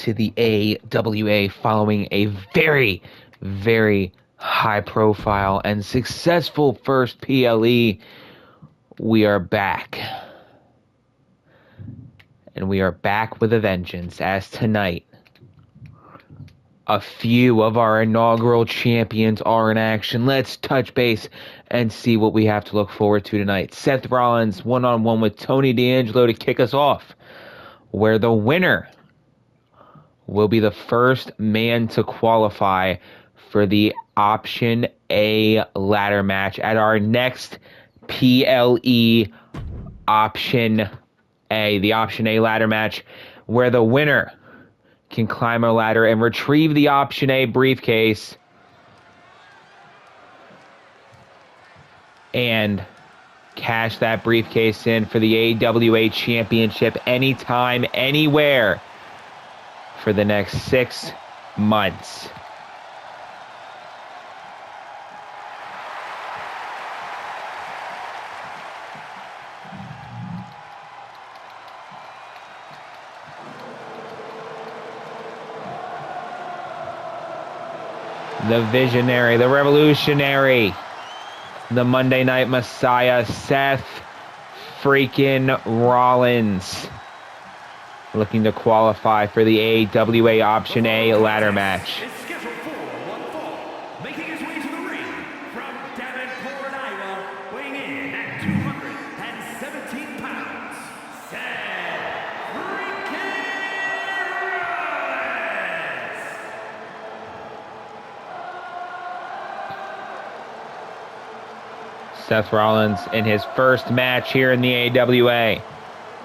to the AWA following a very, very high-profile and successful first PLE. We are back. And we are back with a vengeance, as tonight a few of our inaugural champions are in action. Let's touch base and see what we have to look forward to tonight. Seth Rollins one-on-one with Tony D'Angelo to kick us off, where the winner will be the first man to qualify for the Option A ladder match at our next PLE Option A, the Option A ladder match, where the winner can climb a ladder and retrieve the Option A briefcase and cash that briefcase in for the AWA Championship anytime, anywhere for the next 6 months. The visionary, the revolutionary, the Monday Night Messiah, Seth freaking Rollins, looking to qualify for the AWA Option A ladder match. Is scheduled for one fall, making his way to the ring from Davenport, Iowa, weighing in at 217 pounds, Seth freaking Rollins. Seth Rollins in his first match here in the AWA,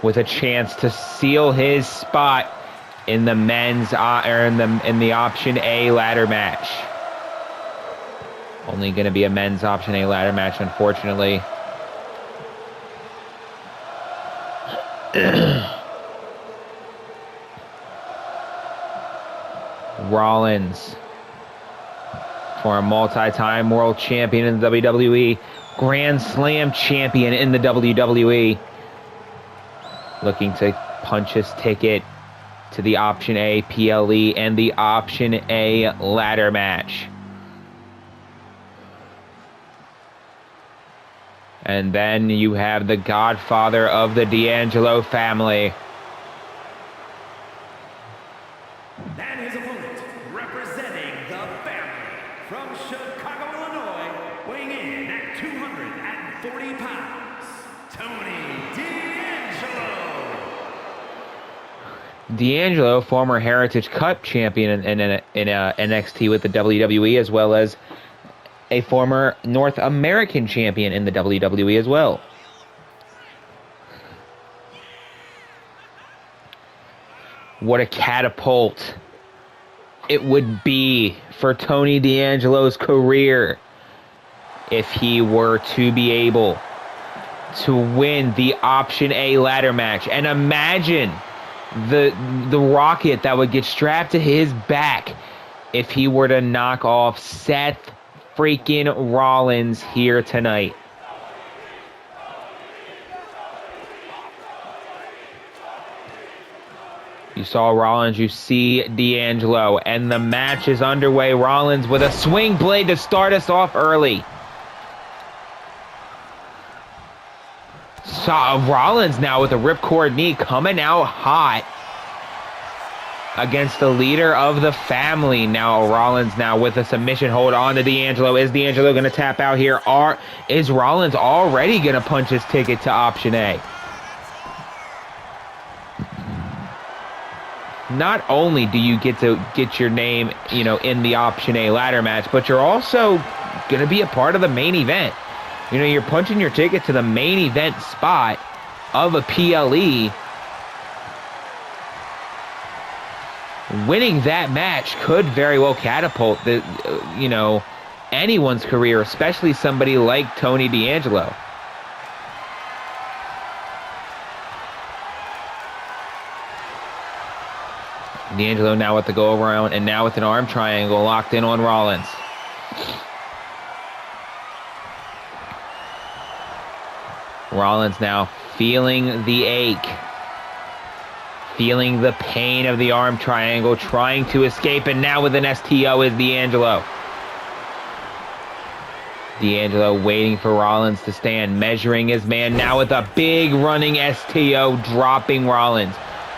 with a chance to seal his spot in the men's in the Option A ladder match. Only going to be a men's Option A ladder match, unfortunately. Rollins, former multi-time world champion in the WWE, Grand Slam champion in the WWE, looking to punch his ticket to the Option A PLE and the Option A ladder match. And then you have the godfather of the D'Angelo family. And his opponent, representing the family from Chicago, Illinois, weighing in at 240 pounds, Tony D'Angelo. D'Angelo, former Heritage Cup champion in NXT with the WWE, as well as a former North American champion in the WWE as well. What a catapult it would be for Tony D'Angelo's career if he were to be able to win the Option A ladder match. And imagine the rocket that would get strapped to his back if he were to knock off Seth freaking Rollins here tonight. You saw Rollins, you see D'Angelo, and the match is underway. Rollins with a swing blade to start us off early. Saw Rollins now with a ripcord knee coming out hot against the leader of the family. Now Rollins now with a submission hold on to D'Angelo. Is D'Angelo going to tap out here? Is Rollins already going to punch his ticket to Option A? Not only do you get to get your name, in the Option A ladder match, but you're also going to be a part of the main event. You're punching your ticket to the main event spot of a PLE. Winning that match could very well catapult anyone's career, especially somebody like Tony D'Angelo. D'Angelo now with the go around and now with an arm triangle locked in on Rollins. Rollins now feeling the ache feeling the pain of the arm triangle, trying to escape, and now with an STO is D'Angelo. D'Angelo waiting for Rollins to stand, measuring his man now with a big running STO, dropping Rollins.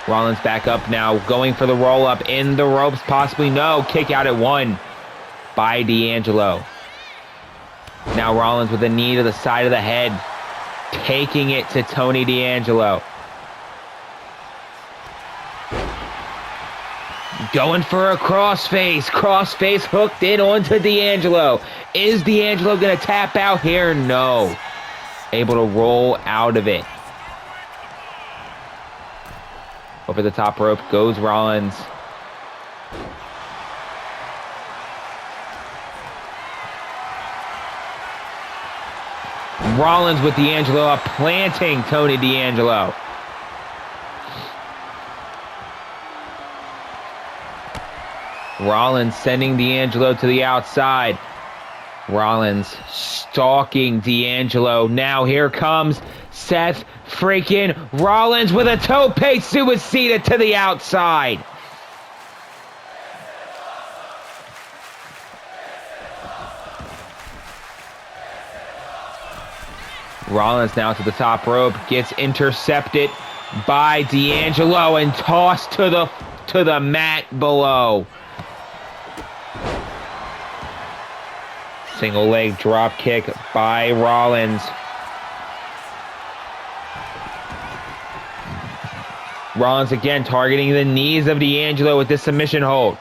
Rollins back up now, going for the roll-up in the ropes, possibly no. Kick out at 1 by D'Angelo. Now Rollins with a knee to the side of the head, taking it to Tony D'Angelo. Going for a crossface. Crossface hooked in onto D'Angelo. Is D'Angelo going to tap out here? No. Able to roll out of it. Over the top rope goes Rollins. Rollins with D'Angelo up, planting Tony D'Angelo. Rollins sending D'Angelo to the outside. Rollins stalking D'Angelo. Now here comes Seth freaking Rollins with a tope suicida to the outside. Rollins now to the top rope, gets intercepted by D'Angelo and tossed to the mat below. Single leg drop kick by Rollins. Rollins again targeting the knees of D'Angelo with this submission hold.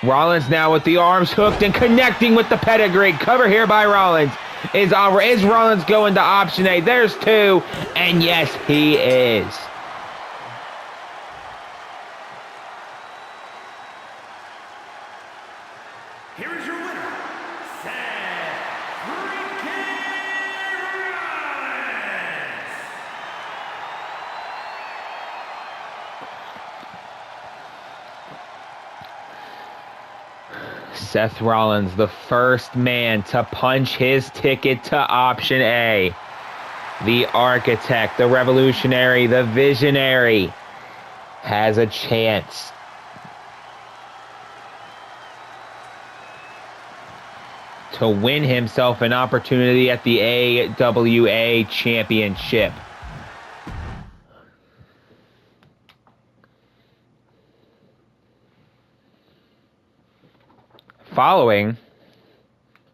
Rollins now with the arms hooked and connecting with the pedigree. Cover here by Rollins. Is Rollins going to option A? There's 2, and yes, he is. Here is your winner, Seth freaking Rollins. Seth Rollins, the first man to punch his ticket to option A. The architect, the revolutionary, the visionary has a chance to win himself an opportunity at the AWA Championship. Following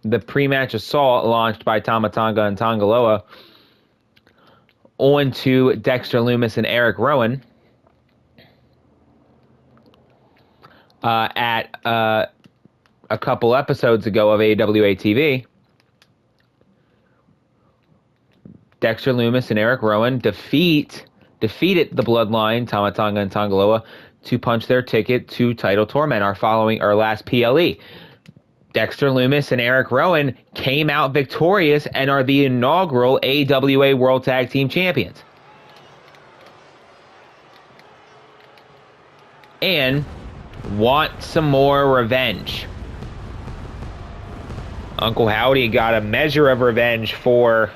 the pre-match assault launched by Tama Tonga and Tongaloa onto Dexter Lumis and Eric Rowan at a couple episodes ago of AWA TV, Dexter Lumis and Eric Rowan defeated the Bloodline, Tama Tonga and Tongaloa, to punch their ticket to Title Torment, our last PLE. Dexter Lumis and Eric Rowan came out victorious and are the inaugural AWA World Tag Team Champions. And want some more revenge. Uncle Howdy got a measure of revenge for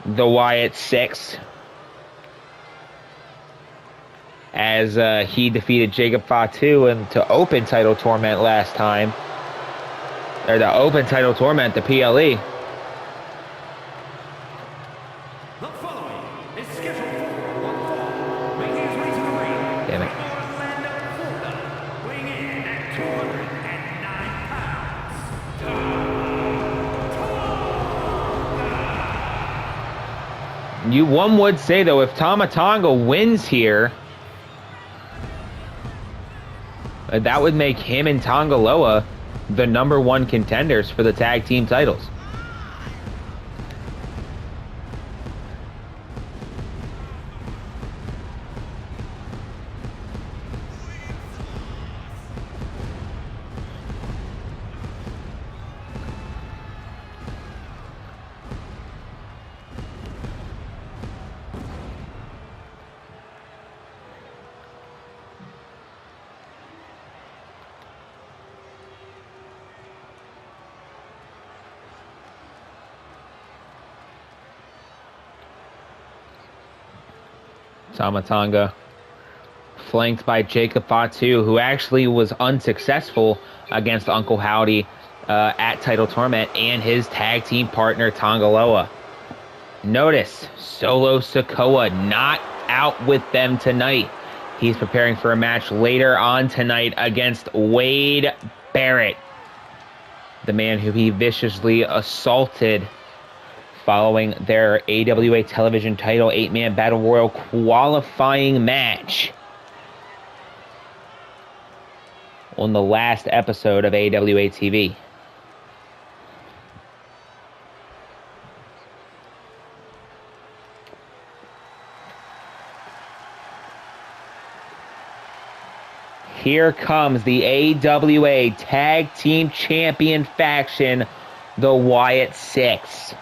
the Wyatt Six, as he defeated Jacob Fatu to open Title Torment last time. Or to open Title Torment, the PLE. The following is scheduled for one fall, making his way to the ring. Damn it. Orlando, Florida, weighing in at 209 pounds. One would say, though, if Tama Tonga wins here, that would make him and Tongaloa the #1 contenders for the tag team titles. Tama Tonga, flanked by Jacob Fatu, who actually was unsuccessful against Uncle Howdy at Title Tournament, and his tag team partner, Tongaloa. Notice, Solo Sikoa not out with them tonight. He's preparing for a match later on tonight against Wade Barrett, the man who he viciously assaulted following their AWA television title 8-man Battle Royal qualifying match on the last episode of AWA TV. Here comes the AWA Tag Team Champion faction, the Wyatt Six.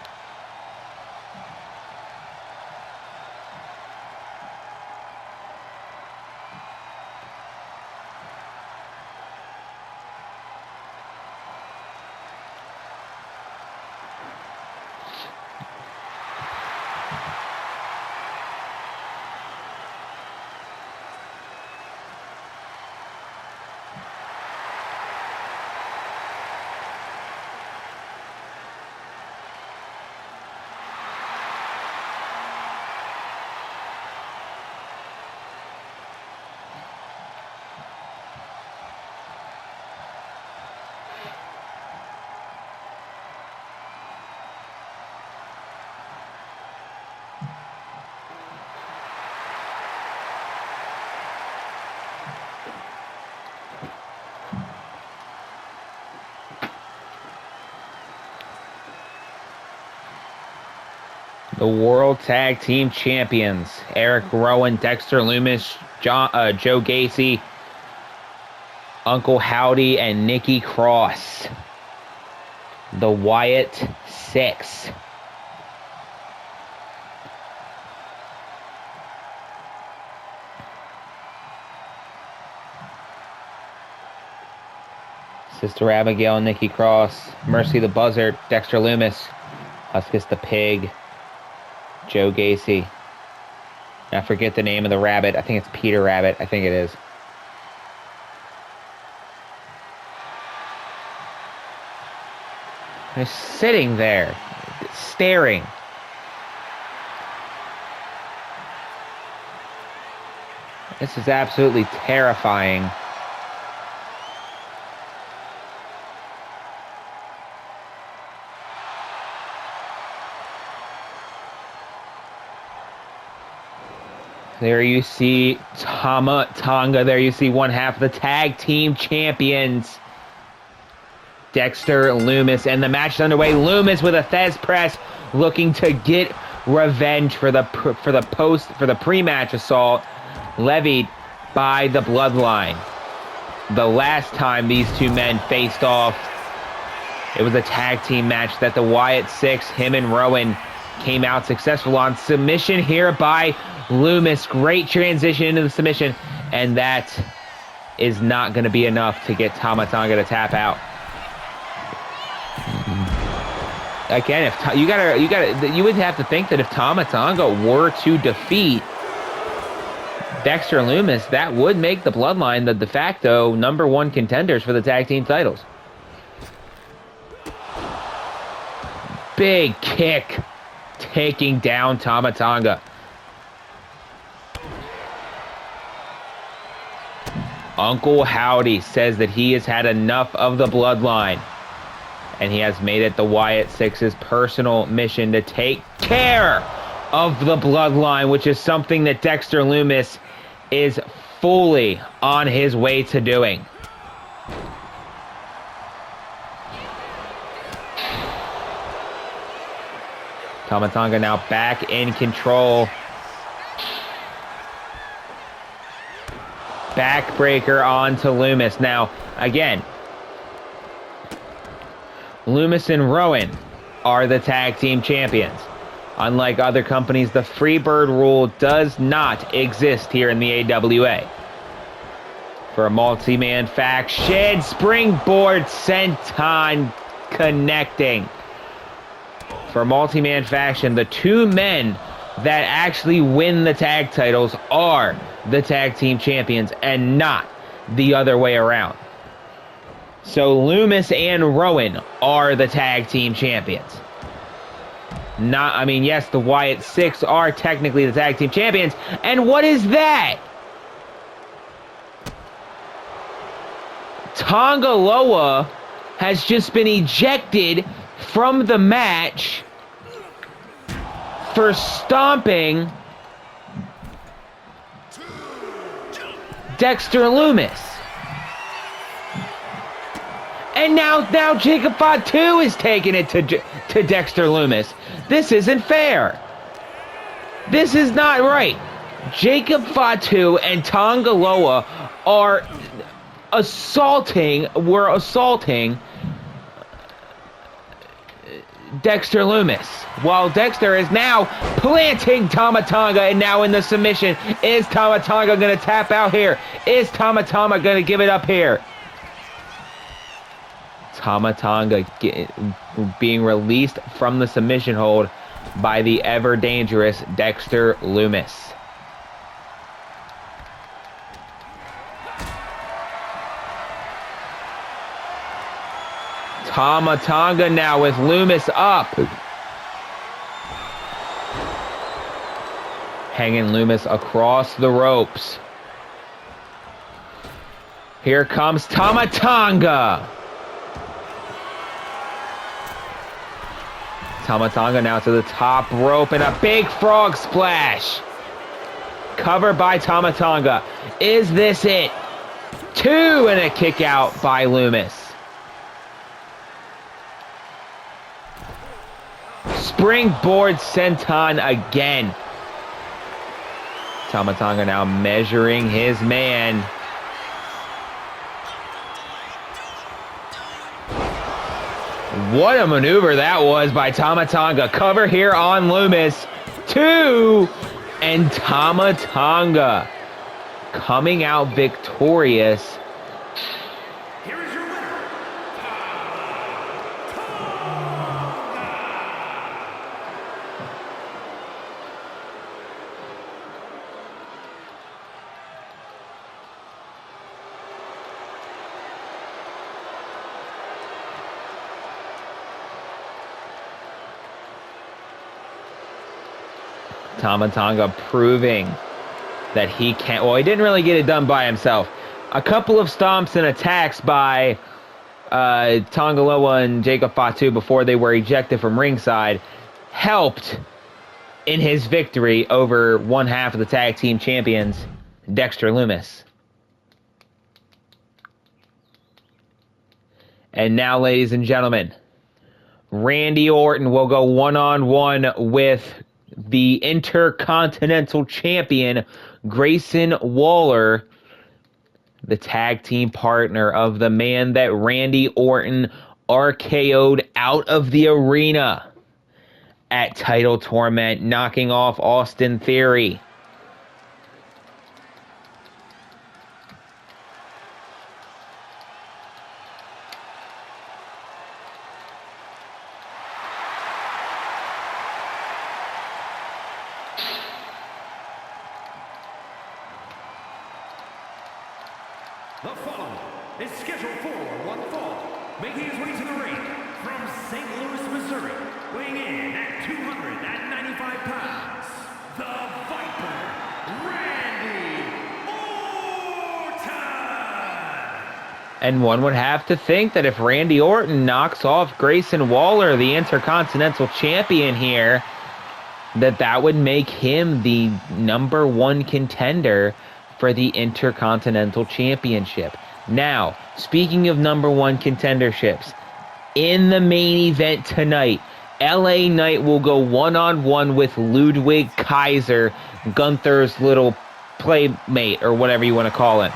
The World Tag Team Champions, Eric Rowan, Dexter Lumis, Joe Gacy, Uncle Howdy, and Nikki Cross. The Wyatt Six. Sister Abigail, Nikki Cross, Mercy the Buzzard, Dexter Lumis, Huskus the Pig, Joe Gacy. I forget the name of the rabbit. I think it's Peter Rabbit. I think it is. He's sitting there, staring. This is absolutely terrifying. There you see Tama Tonga. There you see one half of the tag team champions, Dexter Lumis, and the match is underway. Lumis with a Thez press, looking to get revenge for the pre-match assault levied by the Bloodline. The last time these two men faced off, it was a tag team match that the Wyatt Six, him and Rowan, came out successful on. Submission here by Lumis. Great transition into the submission, and that is not going to be enough to get Tama Tonga to tap out. Again, if you would have to think that if Tama Tonga were to defeat Dexter Lumis, that would make the Bloodline the de facto #1 contenders for the tag team titles. Big kick, taking down Tama Tonga. Uncle Howdy says that he has had enough of the Bloodline, and he has made it the Wyatt Six's personal mission to take care of the Bloodline, which is something that Dexter Lumis is fully on his way to doing. Tama Tonga now back in control. Backbreaker onto Lumis. Now, again, Lumis and Rowan are the tag team champions. Unlike other companies, the Freebird rule does not exist here in the AWA. For a multi-man faction, springboard senton connecting. For a multi-man faction, the two men that actually win the tag titles are the tag team champions and not the other way around. So Loomis and Rowan are the tag team champions. Yes, the Wyatt Six are technically the tag team champions. And what is that? Tonga Loa has just been ejected from the match for stomping Dexter Loomis. And now Jacob Fatu is taking it to Dexter Loomis. This isn't fair. This is not right. Jacob Fatu and Tonga Loa are assaulting Dexter Loomis, while Dexter is now planting Tama Tonga and now in the submission. Is Tama Tonga going to tap out here? Is Tama Tonga going to give it up here? Tama Tonga being released from the submission hold by the ever dangerous Dexter Loomis. Tama Tonga now with Loomis up. Hanging Loomis across the ropes. Here comes Tama Tonga. Tama Tonga now to the top rope and a big frog splash. Covered by Tama Tonga. Is this it? 2 and a kick out by Loomis. Springboard senton again. Tama Tonga now measuring his man. What a maneuver that was by Tama Tonga. Cover here on Loomis. 2 and Tama Tonga coming out victorious. Tama Tonga proving that he can't. Well, he didn't really get it done by himself. A couple of stomps and attacks by Tonga Loa and Jacob Fatu before they were ejected from ringside helped in his victory over one half of the tag team champions, Dexter Loomis. And now, ladies and gentlemen, Randy Orton will go one-on-one with the Intercontinental Champion, Grayson Waller, the tag team partner of the man that Randy Orton RKO'd out of the arena at Title Tournament, knocking off Austin Theory. The following is scheduled for one fall, making his way to the ring from St. Louis, Missouri, weighing in at 295 pounds, the Viper, Randy Orton! And one would have to think that if Randy Orton knocks off Grayson Waller, the Intercontinental Champion here, that would make him the #1 contender for the Intercontinental Championship. Now, speaking of #1 contenderships, in the main event tonight, LA Knight will go one-on-one with Ludwig Kaiser, Gunther's little playmate, or whatever you want to call him.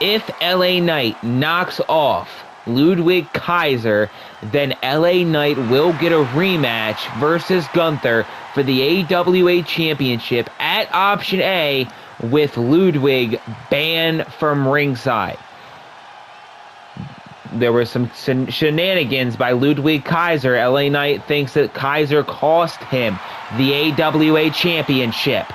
If LA Knight knocks off Ludwig Kaiser, then LA Knight will get a rematch versus Gunther for the AWA Championship at Option A, with Ludwig banned from ringside. there were some shenanigans by Ludwig Kaiser. LA Knight thinks that Kaiser cost him the AWA championship.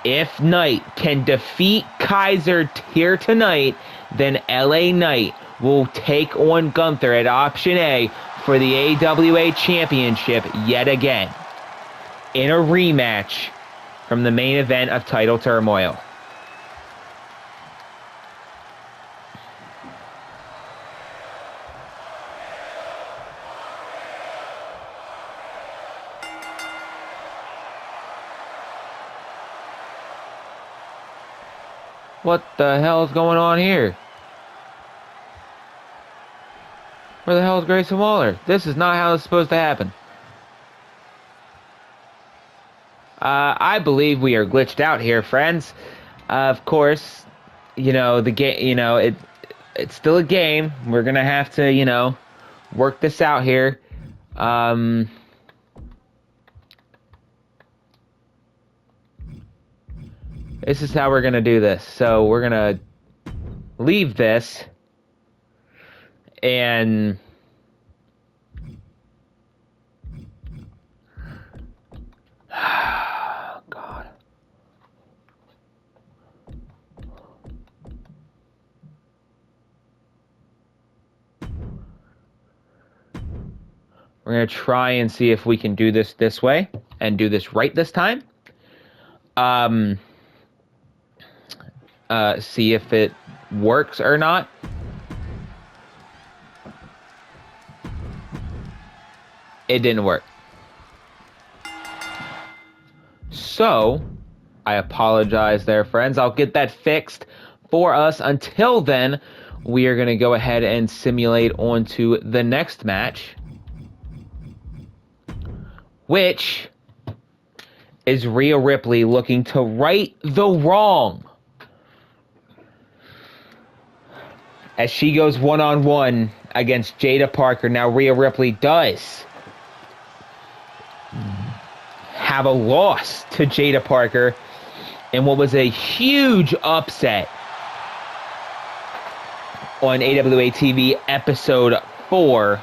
If Knight can defeat Kaiser here tonight, then LA Knight will take on Gunther at option A for the AWA championship yet again in a rematch from the main event of Title Turmoil. What the hell is going on here? Where the hell is Grayson Waller? This is not how it's supposed to happen. I believe we are glitched out here, friends. Of course, you know, the game, you know, it's still a game. We're going to have to, you know, work this out here. This is how we're going to do this. So we're going to leave this and God. We're going to try and see if we can do this way and do this right this time. See if it works or not. It didn't work. So, I apologize there, friends. I'll get that fixed for us. Until then, we are going to go ahead and simulate onto the next match, which is Rhea Ripley looking to right the wrong as she goes one-on-one against Jada Parker. Now, Rhea Ripley does have a loss to Jada Parker in what was a huge upset on AWA TV episode 4,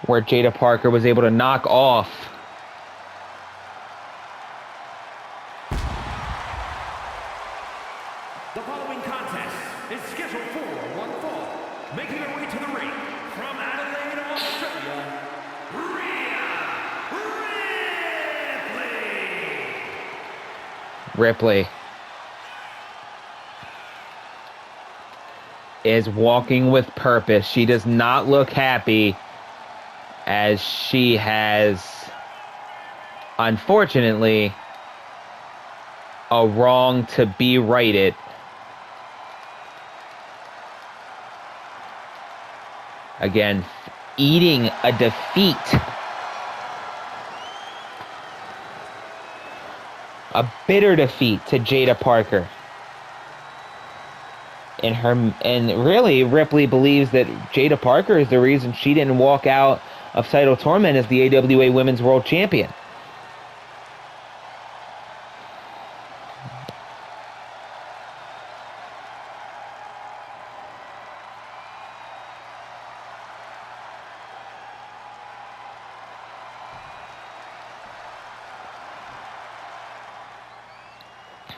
where Jada Parker was able to knock off The following contest is scheduled for one fall. Making her way to the ring from Adelaide, Australia, Rhea Ripley is walking with purpose. She does not look happy, as she has, unfortunately, a wrong to be righted. Again, eating a defeat. A bitter defeat to Jada Parker. And really, Ripley believes that Jada Parker is the reason she didn't walk out of Title Torment as the AWA Women's World Champion.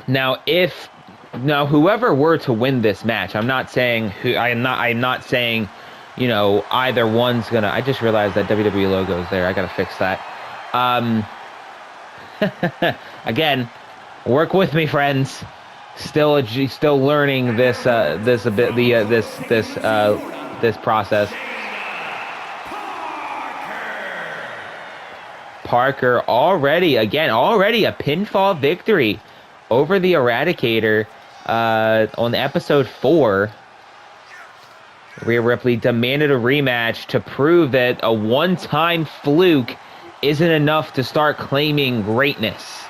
Now, whoever were to win this match, I'm not saying you know, either one's gonna. I just realized that WWE logo is there. I gotta fix that. Again, work with me, friends. Still learning this process. Parker already a pinfall victory over the Eradicator on episode 4. Rhea Ripley demanded a rematch to prove that a one-time fluke isn't enough to start claiming greatness.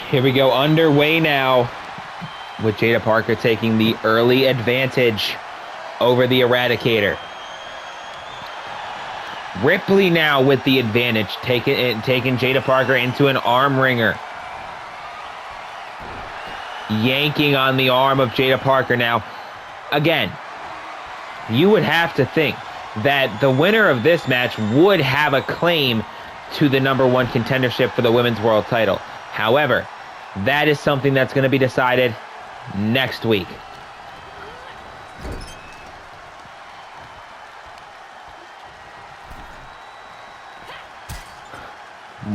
Here we go, underway now, with Jada Parker taking the early advantage over the Eradicator. Ripley now with the advantage, taking Jada Parker into an arm wringer. Yanking on the arm of Jada Parker now. Again, you would have to think that the winner of this match would have a claim to the #1 contendership for the Women's World title. However, that is something that's going to be decided next week.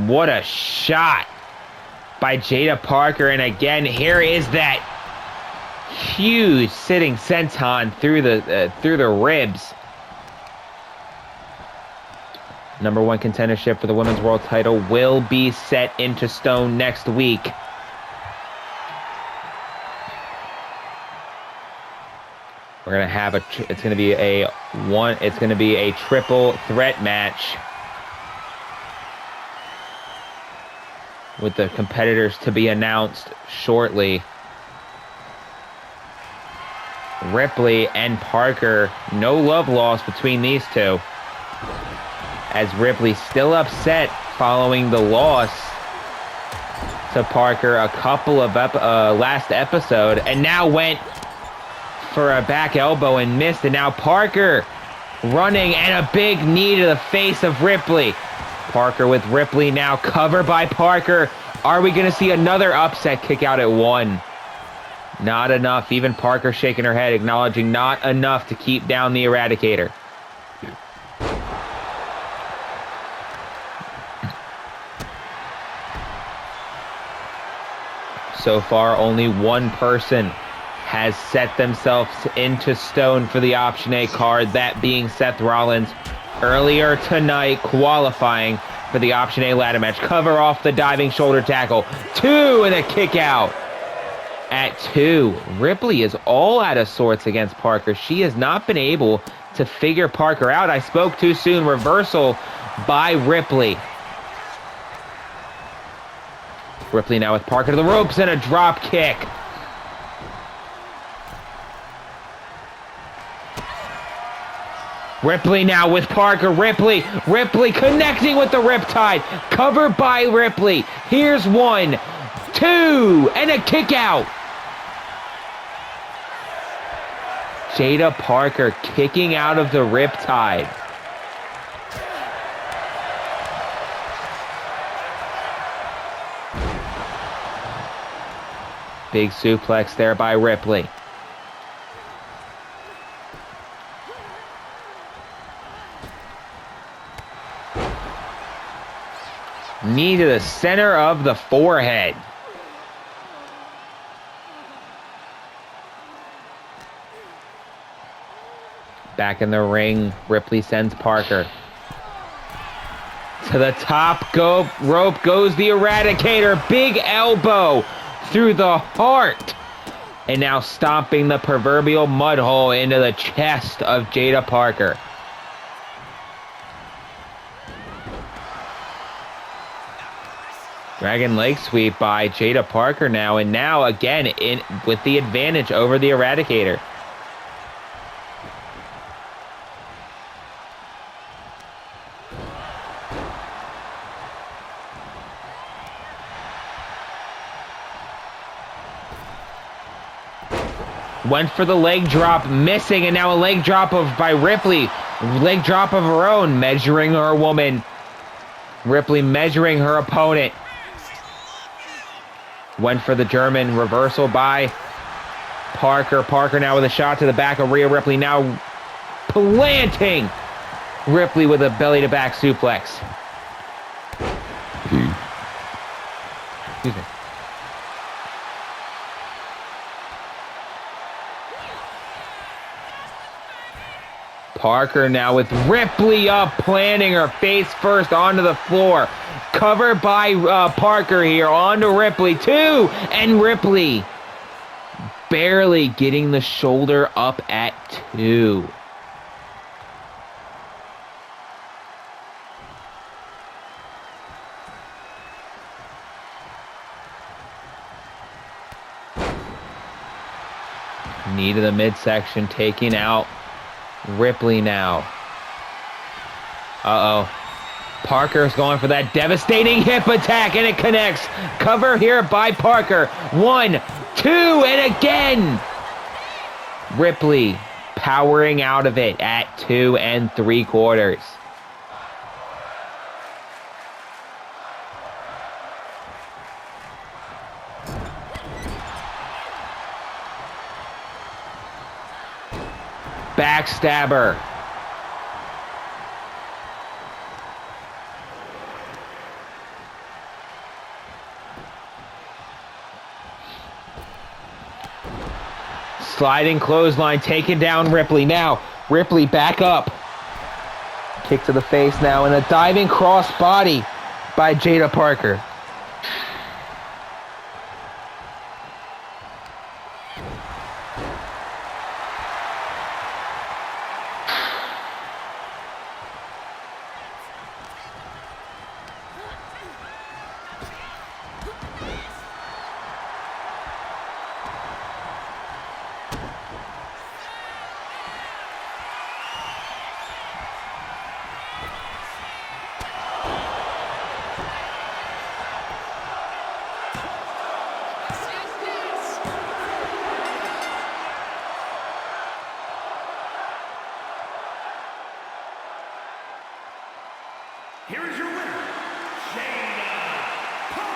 What a shot by Jada Parker, and again, here is that huge sitting senton through the ribs. #1 contendership for the Women's World title will be set into stone next week. We're gonna have it's gonna be a triple threat match with the competitors to be announced shortly. Ripley and Parker, no love lost between these two, as Ripley still upset following the loss to Parker a couple of last episode, and now went for a back elbow and missed, and now Parker running and a big knee to the face of Ripley. Parker with Ripley now, covered by Parker. Are we going to see another upset kick out at 1? Not enough. Even Parker shaking her head, acknowledging not enough to keep down the Eradicator. So far, only one person has set themselves into stone for the Option A card, that being Seth Rollins, earlier tonight qualifying for the Option A ladder match. Cover off the diving shoulder tackle. 2 and a kick out at 2. Ripley is all out of sorts against Parker. She has not been able to figure Parker out. I spoke too soon. Reversal by Ripley. Ripley now with Parker to the ropes and a drop kick. Ripley now with Parker. Ripley connecting with the Riptide. Covered by Ripley. Here's 1, 2, and a kick out. Jada Parker kicking out of the Riptide. Big suplex there by Ripley. Knee to the center of the forehead. Back in the ring, Ripley sends Parker. To the top rope goes the Eradicator. Big elbow through the heart. And now stomping the proverbial mud hole into the chest of Jada Parker. Dragon leg sweep by Jada Parker now, and now again with the advantage over the Eradicator. Went for the leg drop, missing, and now a leg drop by Ripley. Leg drop of her own, measuring her woman. Ripley measuring her opponent. Went for the German, reversal by Parker. Parker now with a shot to the back of Rhea Ripley, now planting Ripley with a belly-to-back suplex. Excuse me. Parker now with Ripley up, planting her face first onto the floor. Covered by Parker here, onto Ripley, 2, and Ripley barely getting the shoulder up at 2. Knee to the midsection, taking out Ripley now. Uh-oh. Parker's going for that devastating hip attack, and it connects. Cover here by Parker. 1, 2, and again! Ripley powering out of it at 2 3/4. Backstabber. Sliding clothesline, taking down Ripley. Now, Ripley back up. Kick to the face now, and a diving cross body by Jada Parker. Here is your winner, Jada Parker.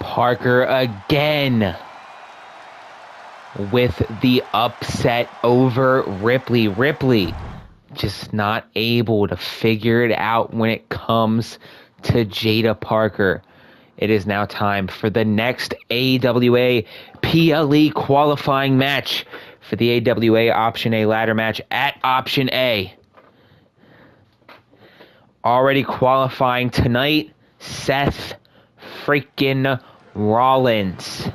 Parker again with the upset over Ripley. Ripley just not able to figure it out when it comes to Jada Parker. It is now time for the next AWA PLE qualifying match for the AWA Option A ladder match at Option A. Already qualifying tonight, Seth freaking Rollins.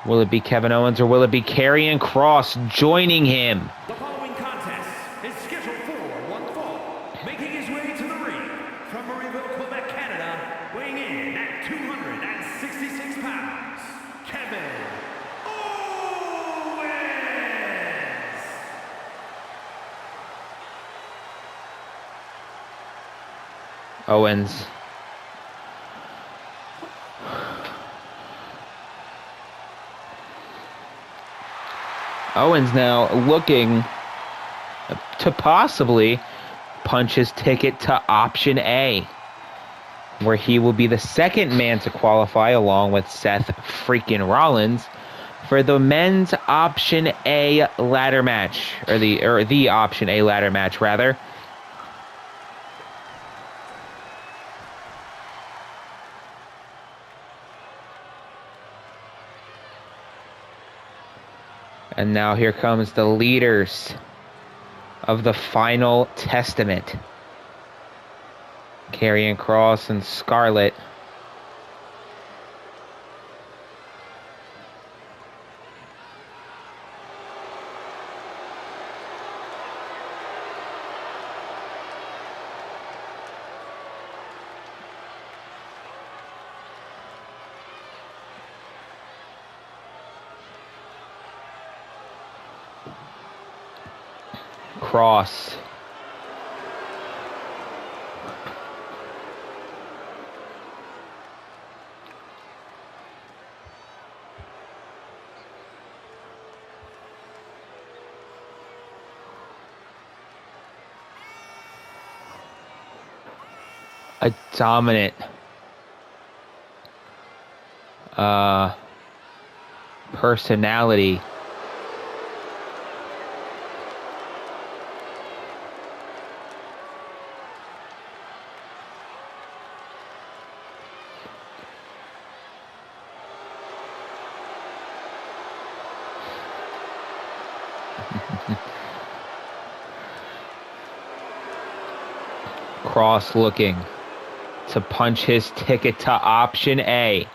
Will it be Kevin Owens or will it be Karrion Kross joining him? The following contest is scheduled for one fall. Making his way to the ring from Marieville, Quebec, Canada, weighing in at 266 pounds, Kevin Owens. Owens. Owens now looking to possibly punch his ticket to Option A, where he will be the second man to qualify along with Seth freaking Rollins for the men's Option A ladder match, or the Option A ladder match rather. And now here comes the leaders of the Final Testament. Karrion Kross and Scarlett. Cross. A dominant personality. Cross looking to punch his ticket to option A.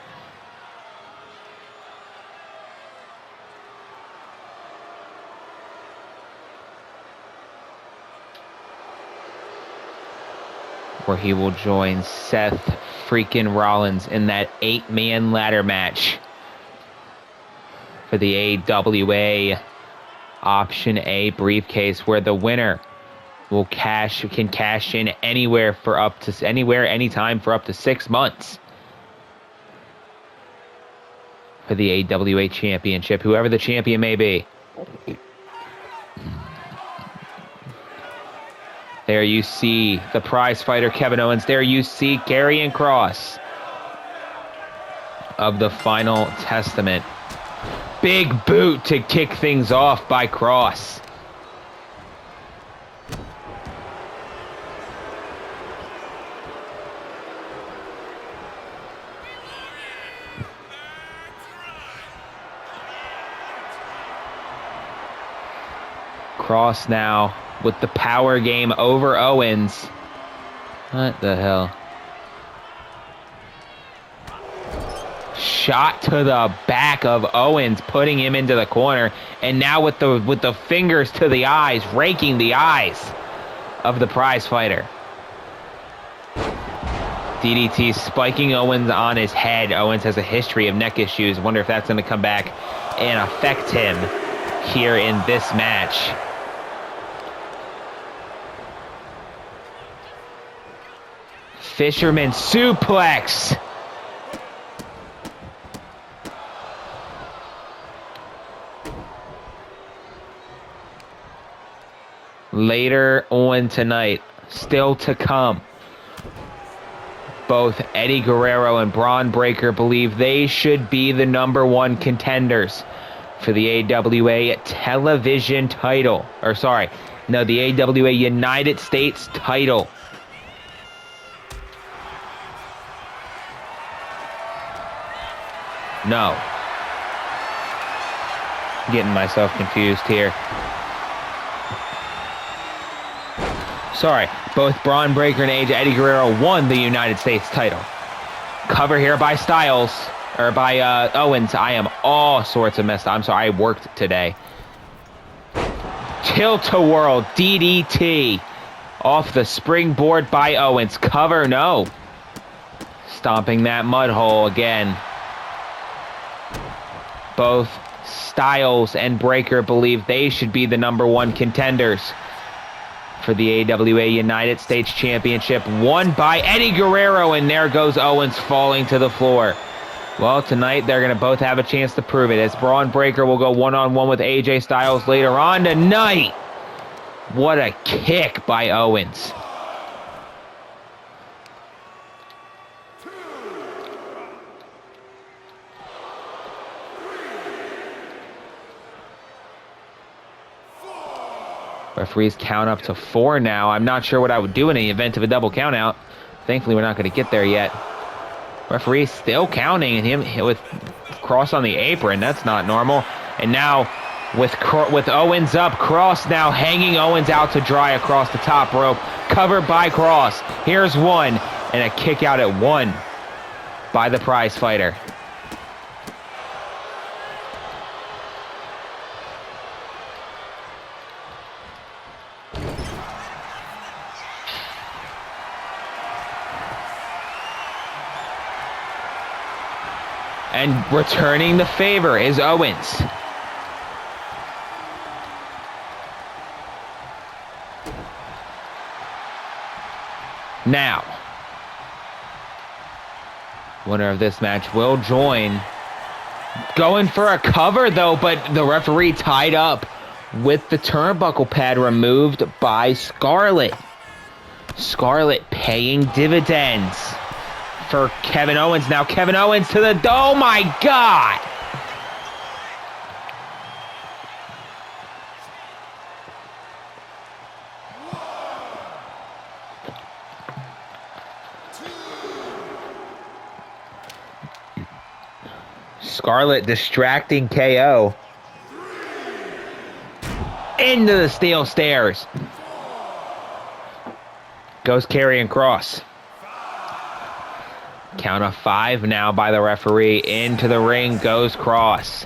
Where he will join Seth freaking Rollins in that 8-man ladder match for the AWA option A briefcase, where the winner can cash in anywhere, anytime for up to 6 months for the AWA championship, whoever the champion may be. There you see the prize fighter Kevin Owens. There you see Karrion Kross of the Final Testament. Big boot to kick things off by Kross. Kross now with the power game over Owens. What the hell? Shot to the back of Owens, putting him into the corner, and now with the fingers to the eyes, raking the eyes of the prize fighter. DDT spiking Owens on his head. Owens has a history of neck issues. Wonder if that's going to come back and affect him here in this match. Fisherman suplex. Later on tonight, still to come, both Eddie Guerrero and Braun Breaker believe they should be the #1 contenders for the AWA television title. The AWA United States title. No. Getting myself confused here. Sorry, both Braun Breaker and Eddie Guerrero won the United States title. Cover here by Owens. I am all sorts of messed up. I'm sorry, I worked today. Tilt-a-whirl DDT off the springboard by Owens. Cover, no. Stomping that mud hole again. Both Styles and Breaker believe they should be the #1 contenders for the AWA United States Championship, won by Eddie Guerrero, and there goes Owens falling to the floor. Well, tonight they're going to both have a chance to prove it, as Braun Breaker will go one-on-one with AJ Styles later on tonight. What a kick by Owens. Referees count up to 4 now. I'm not sure what I would do in the event of a double countout. Thankfully, we're not going to get there yet. Referee still counting him with Kross on the apron. That's not normal. And now with Owens up, Kross now hanging Owens out to dry across the top rope. Covered by Kross. Here's one. And a kick out at 1 by the prize fighter. And returning the favor is Owens. Now, winner of this match will join. Going for a cover, though, but the referee tied up with the turnbuckle pad removed by Scarlett. Scarlett paying dividends for Kevin Owens. Now Kevin Owens to the... Oh, my God! Scarlett distracting KO. Into the steel stairs. Goes carrying cross. Count of 5 now by the referee. Into the ring goes cross.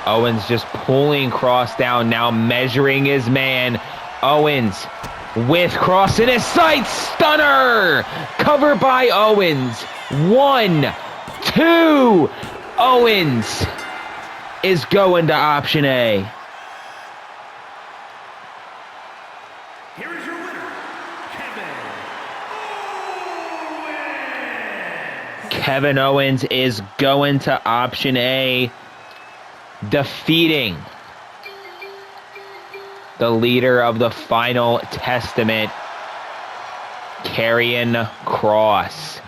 Owens just pulling cross down, now measuring his man. Owens with cross in his sights. Stunner! Cover by Owens. 1, 2. Owens is going to option A. Here is your winner, Kevin Owens. Kevin Owens is going to option A, defeating the leader of the Final Testament, Karrion Kross.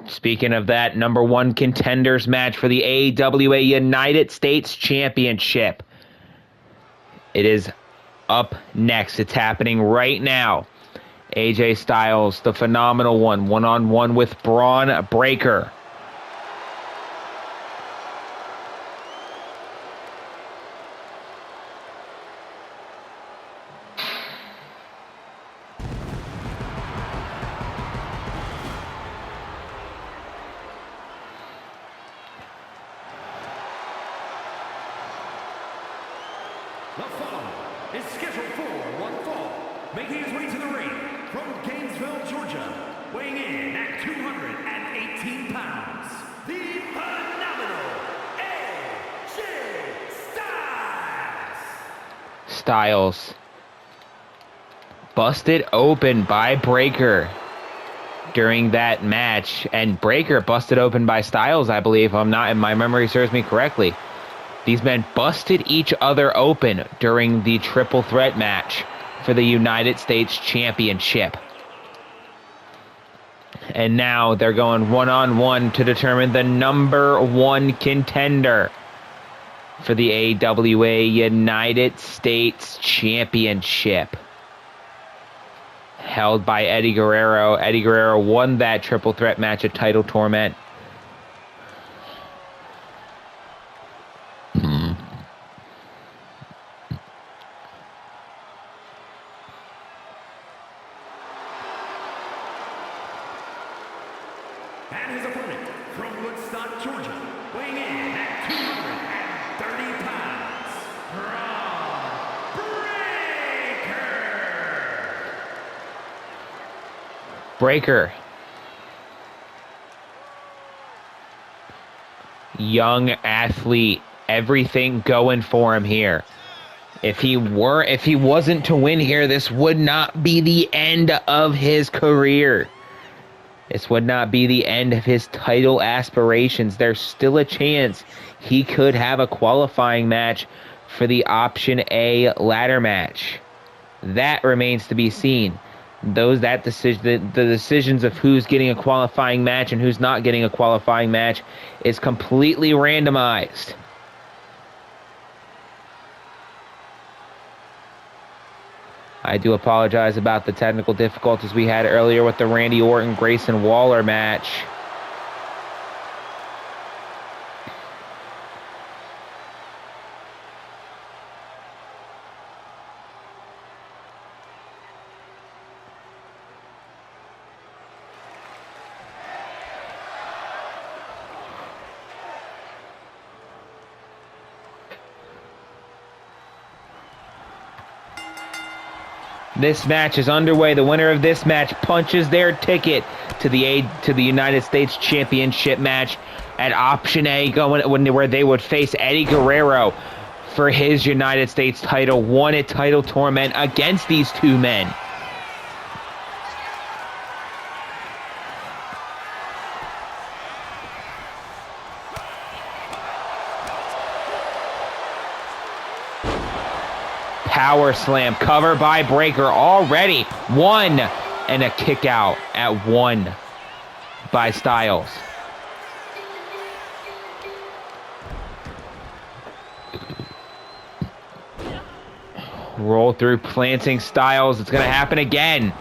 Speaking of that, #1 contenders match for the AWA United States Championship. It is up next. It's happening right now. AJ Styles, the phenomenal one-on-one with Braun Breaker. The following is scheduled for one fall, making his way to the ring from Gainesville, Georgia, weighing in at 218 pounds, the phenomenal AJ Styles. Styles busted open by Breaker during that match, and Breaker busted open by Styles, I believe, if my memory serves me correctly. These men busted each other open during the triple threat match for the United States Championship. And now they're going one-on-one to determine the #1 contender for the AWA United States Championship. Held by Eddie Guerrero. Eddie Guerrero won that triple threat match at Title Torment. And his opponent from Woodstock, Georgia, weighing in at 230 pounds, Braun Breaker. Breaker. Young athlete, everything going for him here. If he wasn't to win here, this would not be the end of his career. This would not be the end of his title aspirations. There's still a chance he could have a qualifying match for the Option A ladder match. That remains to be seen. The decisions of who's getting a qualifying match and who's not getting a qualifying match is completely randomized. I do apologize about the technical difficulties we had earlier with the Randy Orton-Grayson Waller match. This match is underway. The winner of this match punches their ticket to the United States Championship match at Option A, where they would face Eddie Guerrero for his United States title. Won a title tournament against these two men. Power slam, cover by Breaker already. One, and a kick out at 1 by Styles. Roll through, planting Styles. It's going to happen again.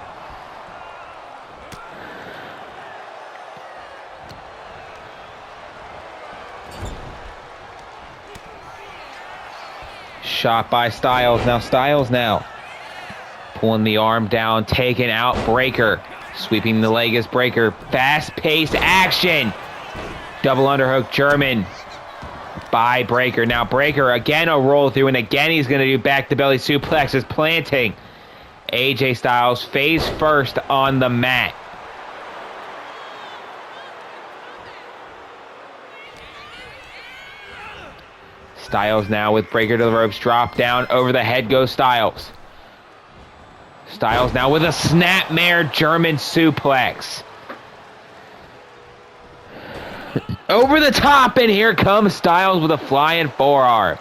Shot by Styles. Styles pulling the arm down, taking out Breaker. Sweeping the leg as Breaker. Fast-paced action. Double underhook German by Breaker. Now Breaker again a roll through, and again he's going to do back to belly suplexes, planting AJ Styles face first on the mat. Styles now with Breaker to the ropes, drop down, over the head goes Styles. Styles now with a snapmare German suplex. Over the top, and here comes Styles with a flying forearm.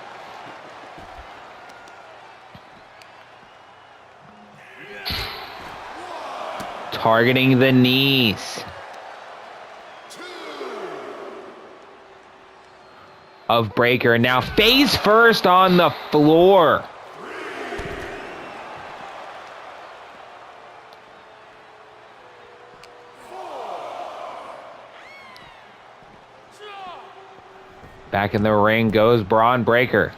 Targeting the knees of Breaker. Now face first on the floor. Back in the ring goes Braun Breaker.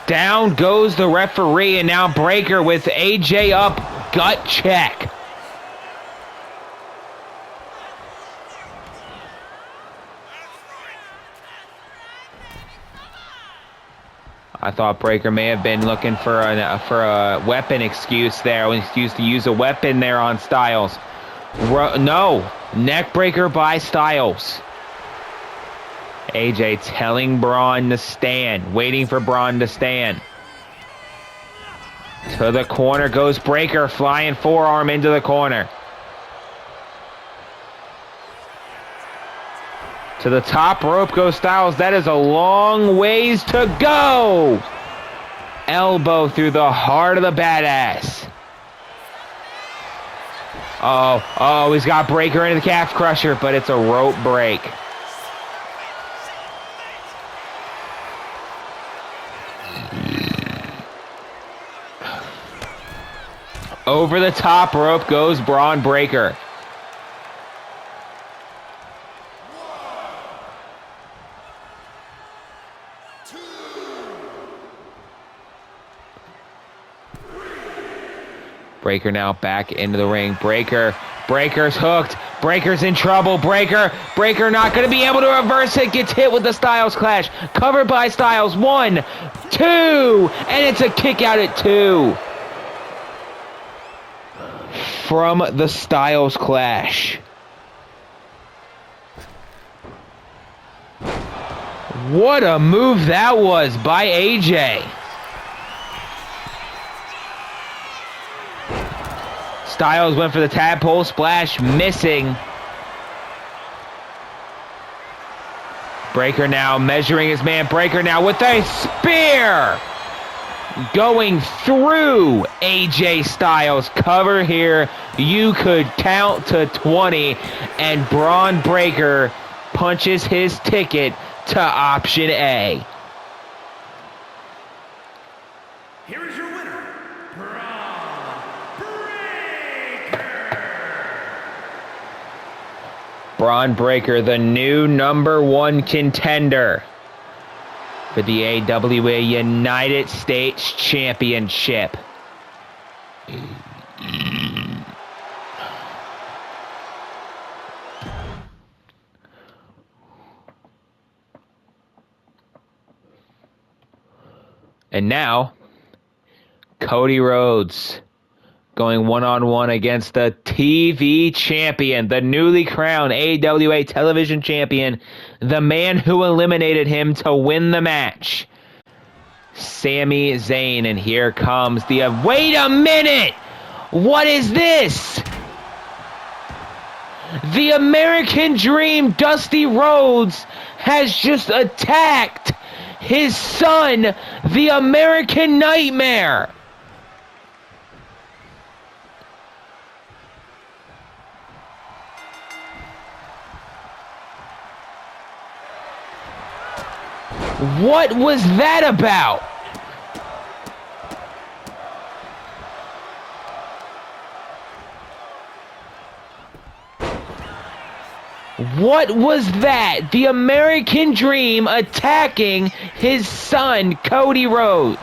Down goes the referee, and now Breaker with AJ up, gut check. I thought Breaker may have been looking for a weapon excuse there. An excuse to use a weapon there on Styles. No, neck breaker by Styles. AJ telling Braun to stand, waiting for Braun to stand. To the corner goes Breaker, flying forearm into the corner. To the top rope goes Styles. That is a long ways to go. Elbow through the heart of the badass. Oh, he's got Breaker into the calf crusher, but it's a rope break. Over the top rope goes Braun Breaker. Breaker now back into the ring. Breaker's hooked. Breaker's in trouble. Breaker not going to be able to reverse it. Gets hit with the Styles Clash. Covered by Styles. 1, 2, and it's a kick out at 2. From the Styles Clash. What a move that was by AJ. Styles went for the tadpole splash, missing. Breaker now measuring his man. Breaker now with a spear. Going through AJ Styles. Cover here. You could count to 20. And Braun Breaker punches his ticket to Option A. Here is your winner, Braun Breaker. Braun Breaker, the new #1 contender for the AWA United States Championship. And now, Cody Rhodes going one-on-one against the TV champion, the newly crowned AWA television champion, the man who eliminated him to win the match, Sami Zayn. And here comes the... wait a minute! What is this? The American Dream, Dusty Rhodes, has just attacked his son, the American Nightmare. What was that about? What was that? The American Dream attacking his son, Cody Rhodes.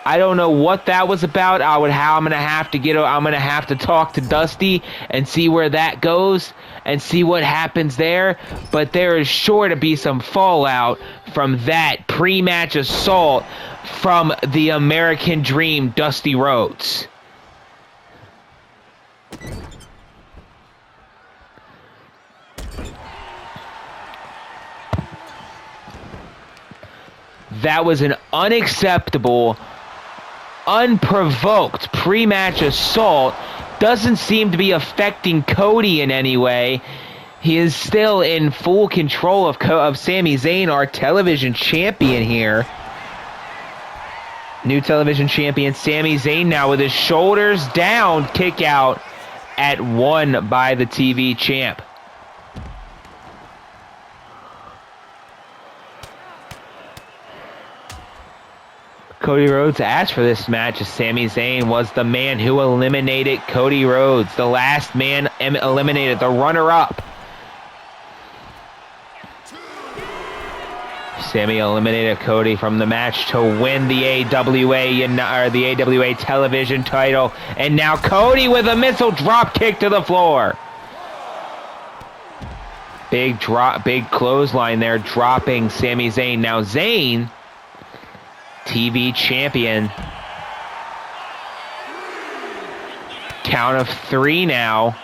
I don't know what that was about. I'm gonna have to talk to Dusty and see where that goes and see what happens there. But there is sure to be some fallout from that pre-match assault from the American Dream, Dusty Rhodes. That was an unacceptable, unprovoked pre-match assault. Doesn't seem to be affecting Cody in any way. He is still in full control of Sami Zayn, our television champion here. New television champion Sami Zayn now with his shoulders down, kick out at 1 by the TV champ. Cody Rhodes asked for this match as Sami Zayn was the man who eliminated Cody Rhodes, the last man eliminated, the runner-up. Sami eliminated Cody from the match to win the AWA television title, and now Cody with a missile drop kick to the floor. Big clothesline there, dropping Sami Zayn. Now Zayn, TV champion. Count of 3 now.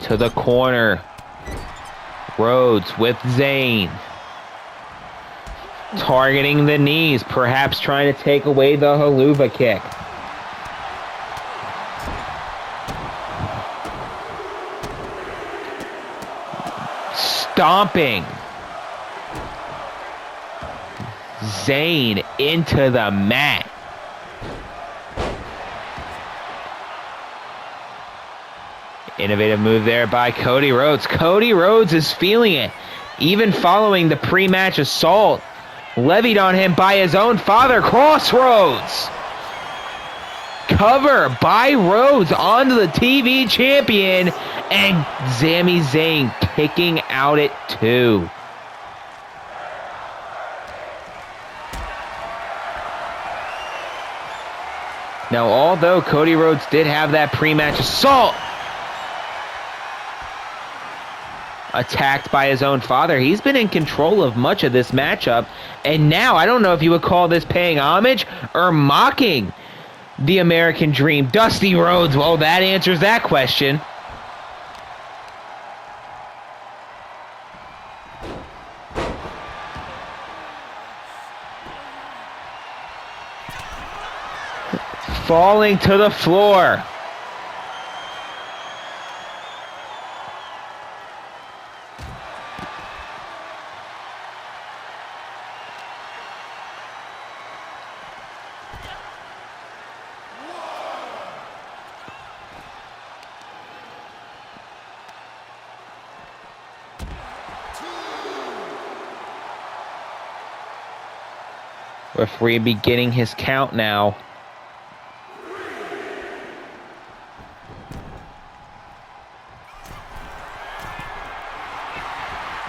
To the corner. Rhodes with Zayn. Targeting the knees, perhaps trying to take away the haluva kick. Stomping. Zayn into the mat. Innovative move there by Cody Rhodes. Cody Rhodes is feeling it, even following the pre-match assault levied on him by his own father, Crossroads. Cover by Rhodes onto the TV champion, and Sami Zayn kicking out at 2. Now, although Cody Rhodes did have that pre-match assault, attacked by his own father, he's been in control of much of this matchup, and now I don't know if you would call this paying homage or mocking the American Dream, Dusty Rhodes. Well, that answers that question. Falling to the floor. Referee beginning his count now.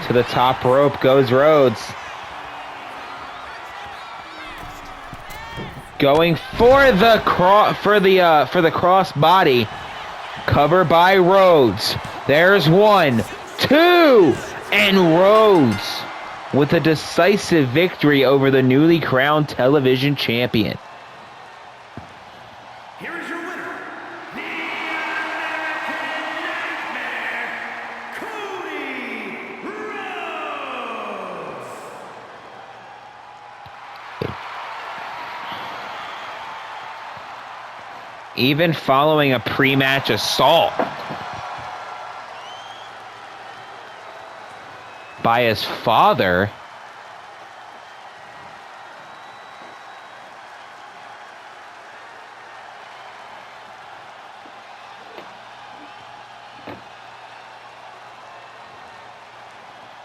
To the top rope goes Rhodes. Going for the cross body. Cover by Rhodes. There's 1, 2, and Rhodes with a decisive victory over the newly crowned television champion. Here is your winner, the American Nightmare, Cody Rhodes. Even following a pre-match assault by his father,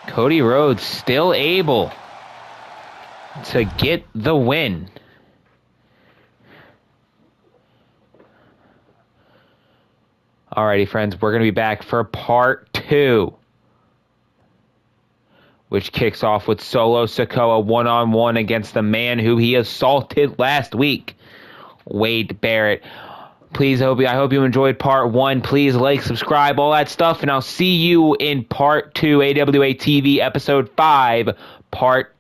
Cody Rhodes still able to get the win. Alrighty, friends, we're going to be back for part 2, which kicks off with Solo Sikoa one-on-one against the man who he assaulted last week, Wade Barrett. I hope you enjoyed part 1. Please like, subscribe, all that stuff, and I'll see you in part 2, AWA TV episode 5, part